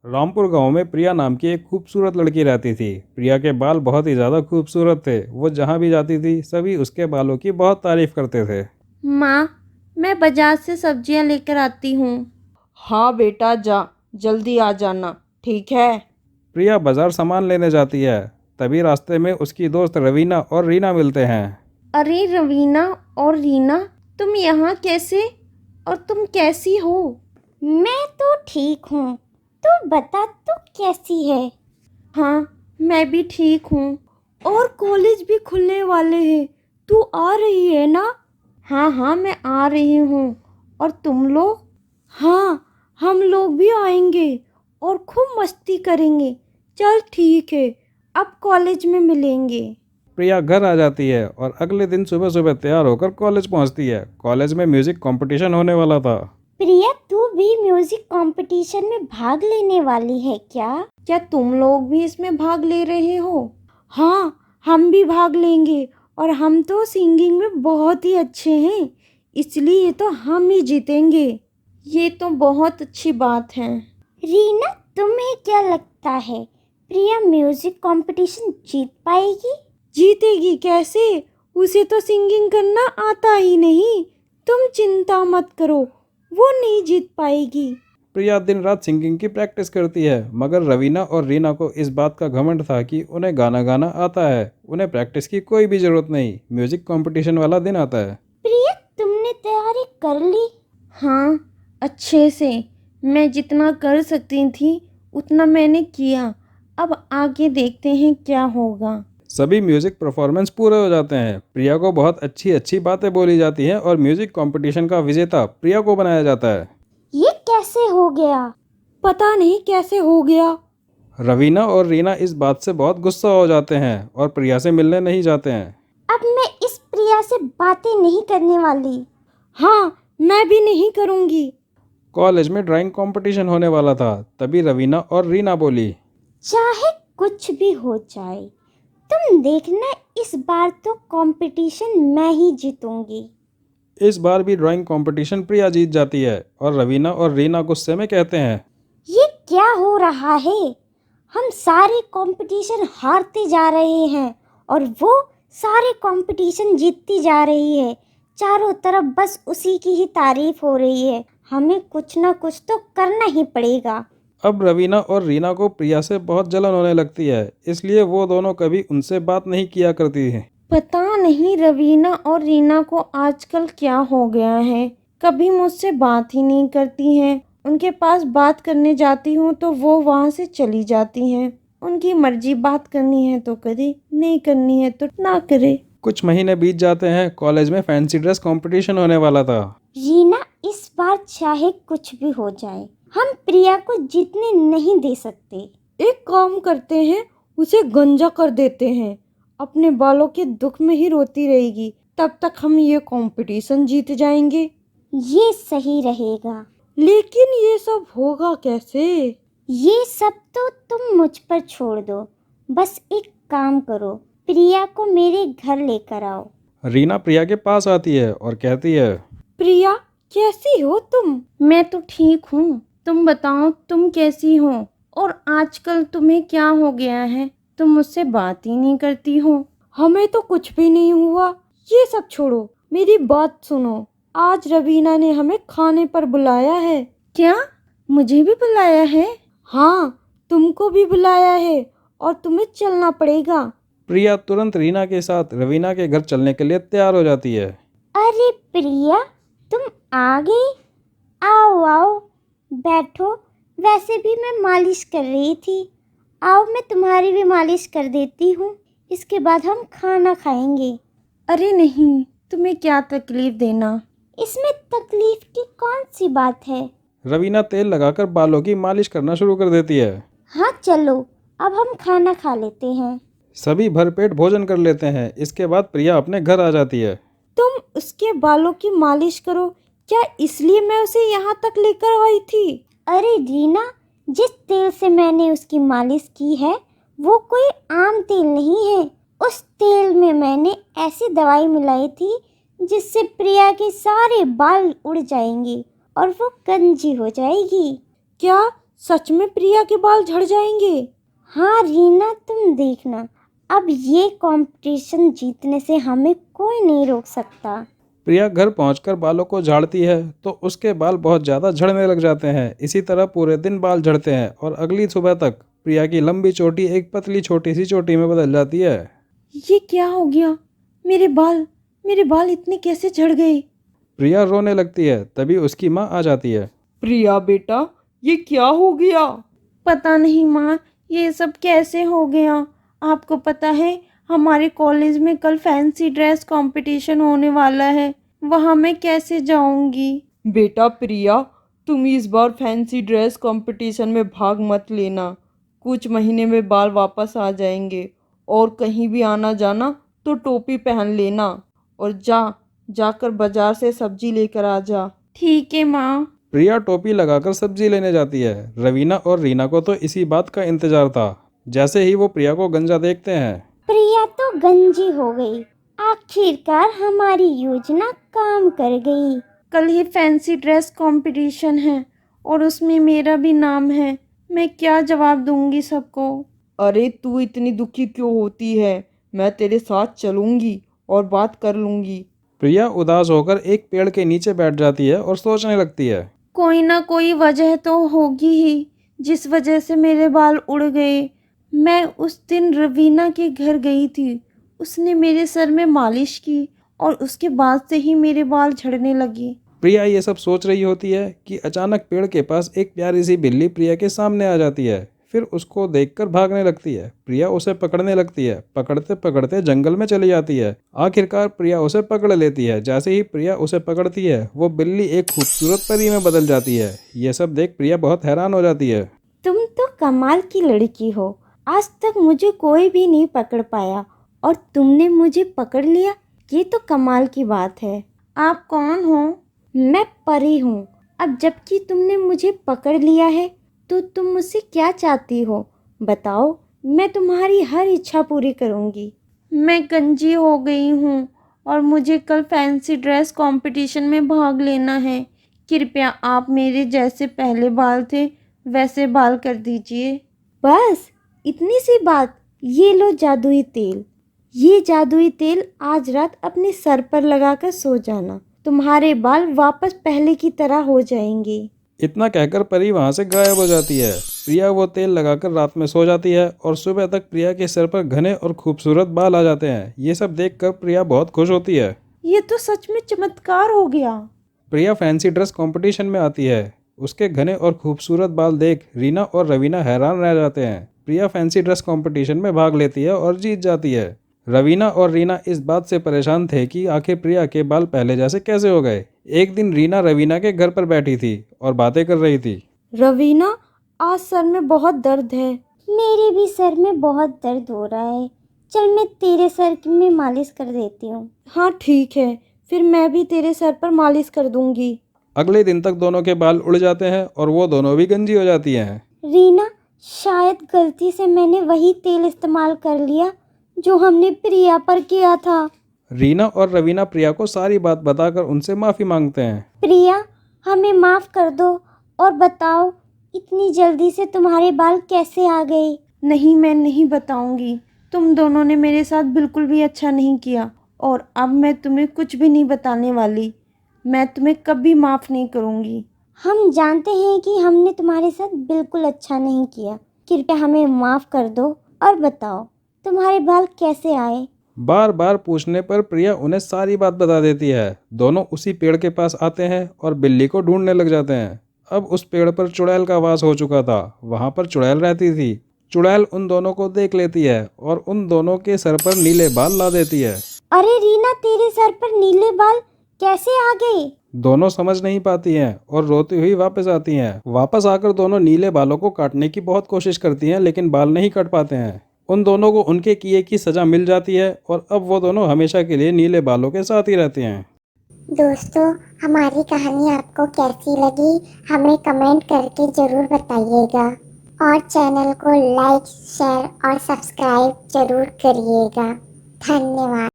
रामपुर गांव में प्रिया नाम की एक खूबसूरत लड़की रहती थी। प्रिया के बाल बहुत ही ज़्यादा खूबसूरत थे। वो जहाँ भी जाती थी सभी उसके बालों की बहुत तारीफ करते थे। माँ, मैं बाजार से सब्जियाँ लेकर आती हूँ। हाँ बेटा, जा जल्दी आ जाना, ठीक है। प्रिया बाजार सामान लेने जाती है। तभी रास्ते में उसकी दोस्त रवीना और रीना मिलते हैं। अरे रवीना और रीना, तुम यहाँ कैसे? और तुम कैसी हो? मैं तो ठीक हूँ। तू बता, तू कैसी है? हाँ, मैं भी ठीक हूँ। और कॉलेज भी खुलने वाले हैं, तू आ रही है ना? हाँ हाँ, मैं आ रही हूँ। और तुम लोग? हाँ, हम लोग भी आएंगे और खूब मस्ती करेंगे। चल ठीक है, अब कॉलेज में मिलेंगे। प्रिया घर आ जाती है और अगले दिन सुबह सुबह तैयार होकर कॉलेज पहुंचती है। कॉलेज में म्यूजिक कंपटीशन होने वाला था। प्रिया, तू भी म्यूजिक कंपटीशन में भाग लेने वाली है क्या? क्या तुम लोग भी इसमें भाग ले रहे हो? हाँ, हम भी भाग लेंगे। और हम तो सिंगिंग में बहुत ही अच्छे हैं, इसलिए तो हम ही जीतेंगे। ये तो बहुत अच्छी बात है। रीना, तुम्हें क्या लगता है प्रिया म्यूजिक कंपटीशन जीत पाएगी? जीतेगी कैसे? उसे तो सिंगिंग करना आता ही नहीं। तुम चिंता मत करो, वो नहीं जीत पाएगी। प्रिया दिन रात सिंगिंग की प्रैक्टिस करती है, मगर रवीना और रीना को इस बात का घमंड था कि उन्हें गाना गाना आता है। उन्हें प्रैक्टिस की कोई भी ज़रूरत नहीं। म्यूजिक कंपटीशन वाला दिन आता है। प्रिया, तुमने तैयारी कर ली? हाँ, अच्छे से। मैं जितना कर सकती थी उतना मैंने किया। अब आगे देखते हैं क्या होगा। सभी म्यूजिक परफॉर्मेंस पूरे हो जाते हैं। प्रिया को बहुत अच्छी अच्छी बातें बोली जाती हैं और म्यूजिक कंपटीशन का विजेता प्रिया को बनाया जाता है। ये कैसे हो गया? पता नहीं कैसे हो गया। रवीना और रीना इस बात से बहुत गुस्सा हो जाते हैं और प्रिया से मिलने नहीं जाते हैं। अब मैं इस प्रिया से बातें नहीं करने वाली। हाँ, मैं भी नहीं करूँगी। कॉलेज में ड्राइंग कंपटीशन होने वाला था। तभी रवीना और रीना बोली, चाहे कुछ भी हो जाए, तुम देखना, इस बार तो कंपटीशन मैं ही जीतूंगी। इस बार भी ड्राइंग कंपटीशन प्रिया जीत जाती है और रवीना और रीना गुस्से में कहते हैं, ये क्या हो रहा है? हम सारे कंपटीशन हारते जा रहे हैं और वो सारे कंपटीशन जीतती जा रही है। चारों तरफ बस उसी की ही तारीफ हो रही है। हमें कुछ ना कुछ तो करना ही पड़ेगा। अब रवीना और रीना को प्रिया से बहुत जलन होने लगती है, इसलिए वो दोनों कभी उनसे बात नहीं किया करती हैं। पता नहीं रवीना और रीना को आजकल क्या हो गया है, कभी मुझसे बात ही नहीं करती हैं। उनके पास बात करने जाती हूँ तो वो वहाँ से चली जाती हैं। उनकी मर्जी, बात करनी है तो करे, नहीं करनी है तो ना करे। कुछ महीने बीत जाते हैं। कॉलेज में फैंसी ड्रेस कंपटीशन होने वाला था। रीना, इस बार चाहे कुछ भी हो जाए, हम प्रिया को जीतने नहीं दे सकते। एक काम करते हैं, उसे गंजा कर देते हैं। अपने बालों के दुख में ही रोती रहेगी, तब तक हम ये कंपटीशन जीत जाएंगे। ये सही रहेगा। लेकिन ये सब होगा कैसे? ये सब तो तुम मुझ पर छोड़ दो। बस एक काम करो, प्रिया को मेरे घर लेकर आओ। रीना प्रिया के पास आती है और कहती है, प्रिया, कैसी हो तुम? मैं तो ठीक हूँ, तुम बताओ तुम कैसी हो? और आजकल तुम्हें क्या हो गया है? तुम मुझसे बात ही नहीं करती हो। हमें तो कुछ भी नहीं हुआ। ये सब छोड़ो, मेरी बात सुनो। आज रवीना ने हमें खाने पर बुलाया है। क्या? मुझे भी बुलाया है? हाँ, तुमको भी बुलाया है और तुम्हें चलना पड़ेगा। प्रिया तुरंत रीना के साथ रवीना के घर चलने के लिए तैयार हो जाती है। अरे प्रिया, तुम आ गई। आओ आओ, बैठो। वैसे भी मैं मालिश कर रही थी। आओ, मैं तुम्हारी भी मालिश कर देती हूँ। इसके बाद हम खाना खाएंगे। अरे नहीं, तुम्हें क्या तकलीफ देना। इसमें तकलीफ की कौन सी बात है? रवीना तेल लगाकर बालों की मालिश करना शुरू कर देती है। हाँ चलो, अब हम खाना खा लेते हैं। सभी भरपेट भोजन कर लेते हैं। इसके बाद प्रिया अपने घर आ जाती है। तुम उसके बालों की मालिश करो, क्या इसलिए मैं उसे यहाँ तक लेकर आई थी? अरे रीना, जिस तेल से मैंने उसकी मालिश की है वो कोई आम तेल नहीं है। उस तेल में मैंने ऐसी दवाई मिलाई थी जिससे प्रिया के सारे बाल उड़ जाएंगे और वो गंजी हो जाएगी। क्या सच में प्रिया के बाल झड़ जाएंगे? हाँ रीना, तुम देखना, अब ये कंपटीशन जीतने से हमें कोई नहीं रोक सकता। प्रिया घर पहुंचकर बालों को झाड़ती है तो उसके बाल बहुत ज़्यादा झड़ने लग जाते हैं। इसी तरह पूरे दिन बाल झड़ते हैं और अगली सुबह तक प्रिया की लंबी चोटी एक पतली छोटी सी चोटी में बदल जाती है। ये क्या हो गया? मेरे बाल इतने कैसे झड़ गए? प्रिया रोने लगती है, तभी उसकी माँ आ जाती है। प्रिया बेटा, ये क्या हो गया? पता नहीं माँ, ये सब कैसे हो गया? आपको पता है हमारे कॉलेज में कल फैंसी ड्रेस कंपटीशन होने वाला है, वहाँ मैं कैसे जाऊँगी? बेटा प्रिया, तुम इस बार फैंसी ड्रेस कंपटीशन में भाग मत लेना। कुछ महीने में बाल वापस आ जाएंगे और कहीं भी आना जाना तो टोपी पहन लेना और जाकर बाजार से सब्जी लेकर आ जा। ठीक है माँ। प्रिया टोपी लगाकर सब्जी लेने जाती है। रवीना और रीना को तो इसी बात का इंतजार था। जैसे ही वो प्रिया को गंजा देखते हैं, प्रिया तो गंजी हो गई। आखिरकार हमारी योजना काम कर गई। कल ही फैंसी ड्रेस कंपटीशन है और उसमें मेरा भी नाम है। मैं क्या जवाब दूंगी सबको? अरे तू इतनी दुखी क्यों होती है? मैं तेरे साथ चलूंगी और बात कर लूंगी। प्रिया उदास होकर एक पेड़ के नीचे बैठ जाती है और सोचने लगती है। कोई ना कोई वजह तो होगी ही जिस वजह से मेरे बाल उड़ गए। मैं उस दिन रवीना के घर गई थी, उसने मेरे सर में मालिश की और उसके बाद से ही मेरे बाल झड़ने लगे। प्रिया ये सब सोच रही होती है कि अचानक पेड़ के पास एक प्यारी सी बिल्ली प्रिया के सामने आ जाती है। फिर उसको देखकर भागने लगती है। प्रिया उसे पकड़ने लगती है। पकड़ते पकड़ते जंगल में चली जाती है। आखिरकार प्रिया उसे पकड़ लेती है। जैसे ही प्रिया उसे पकड़ती है, वो बिल्ली एक खूबसूरत परी में बदल जाती है। ये सब देख प्रिया बहुत हैरान हो जाती है। तुम तो कमाल की लड़की हो। आज तक मुझे कोई भी नहीं पकड़ पाया और तुमने मुझे पकड़ लिया, ये तो कमाल की बात है। आप कौन हो? मैं परी हूँ। अब जबकि तुमने मुझे पकड़ लिया है तो तुम मुझसे क्या चाहती हो? बताओ, मैं तुम्हारी हर इच्छा पूरी करूँगी। मैं गंजी हो गई हूँ और मुझे कल फैंसी ड्रेस कंपटीशन में भाग लेना है। कृपया आप मेरे जैसे पहले बाल थे वैसे बाल कर दीजिए। बस इतनी सी बात। ये लो जादुई तेल। ये जादुई तेल आज रात अपने सर पर लगाकर सो जाना। तुम्हारे बाल वापस पहले की तरह हो जाएंगे। इतना कहकर परी वहां से गायब हो जाती है। प्रिया वो तेल लगाकर रात में सो जाती है और सुबह तक प्रिया के सर पर घने और खूबसूरत बाल आ जाते हैं। ये सब देखकर प्रिया बहुत खुश होती है। ये तो सच में चमत्कार हो गया। प्रिया फैंसी ड्रेस कंपटीशन में आती है। उसके घने और खूबसूरत बाल देख रीना और रवीना हैरान रह जाते हैं। प्रिया फैंसी ड्रेस कंपटीशन में भाग लेती है और जीत जाती है। रवीना और रीना इस बात से परेशान थे कि आखिर प्रिया के बाल पहले जैसे कैसे हो गए। एक दिन रीना रवीना के घर पर बैठी थी और बातें कर रही थी। रवीना, आज सर में बहुत दर्द है। मेरे भी सर में बहुत दर्द हो रहा है। चल मैं तेरे सर में मालिश कर देती हूँ। हाँ ठीक है, फिर मैं भी तेरे सर पर मालिश कर दूंगी। अगले दिन तक दोनों के बाल उड़ जाते हैं और वो दोनों भी गंजी हो जाती हैं। रीना, शायद गलती से मैंने वही तेल इस्तेमाल कर लिया जो हमने प्रिया पर किया था। रीना और रवीना प्रिया को सारी बात बताकर उनसे माफ़ी मांगते हैं। प्रिया, हमें माफ़ कर दो और बताओ, इतनी जल्दी से तुम्हारे बाल कैसे आ गए? नहीं, मैं नहीं बताऊंगी। तुम दोनों ने मेरे साथ बिल्कुल भी अच्छा नहीं किया और अब मैं तुम्हें कुछ भी नहीं बताने वाली। मैं तुम्हें कभी माफ़ नहीं करूंगी। हम जानते हैं कि हमने तुम्हारे साथ बिल्कुल अच्छा नहीं किया। कृपया हमें माफ़ कर दो और बताओ, तुम्हारे बाल कैसे आए? बार बार पूछने पर प्रिया उन्हें सारी बात बता देती है। दोनों उसी पेड़ के पास आते हैं और बिल्ली को ढूंढने लग जाते हैं। अब उस पेड़ पर चुड़ैल का वास हो चुका था। वहाँ पर चुड़ैल रहती थी। चुड़ैल उन दोनों को देख लेती है और उन दोनों के सर पर नीले बाल ला देती है। अरे रीना, तेरे सर पर नीले बाल कैसे आ गए? दोनों समझ नहीं पाती हैं और रोती हुई वापस आती हैं। वापस आकर दोनों नीले बालों को काटने की बहुत कोशिश करती हैं, लेकिन बाल नहीं कट पाते हैं। उन दोनों को उनके किए की सज़ा मिल जाती है और अब वो दोनों हमेशा के लिए नीले बालों के साथ ही रहते हैं। दोस्तों, हमारी कहानी आपको कैसी लगी हमें कमेंट करके ज़रूर बताइएगा और चैनल को लाइक, शेयर और सब्सक्राइब ज़रूर करिएगा। धन्यवाद।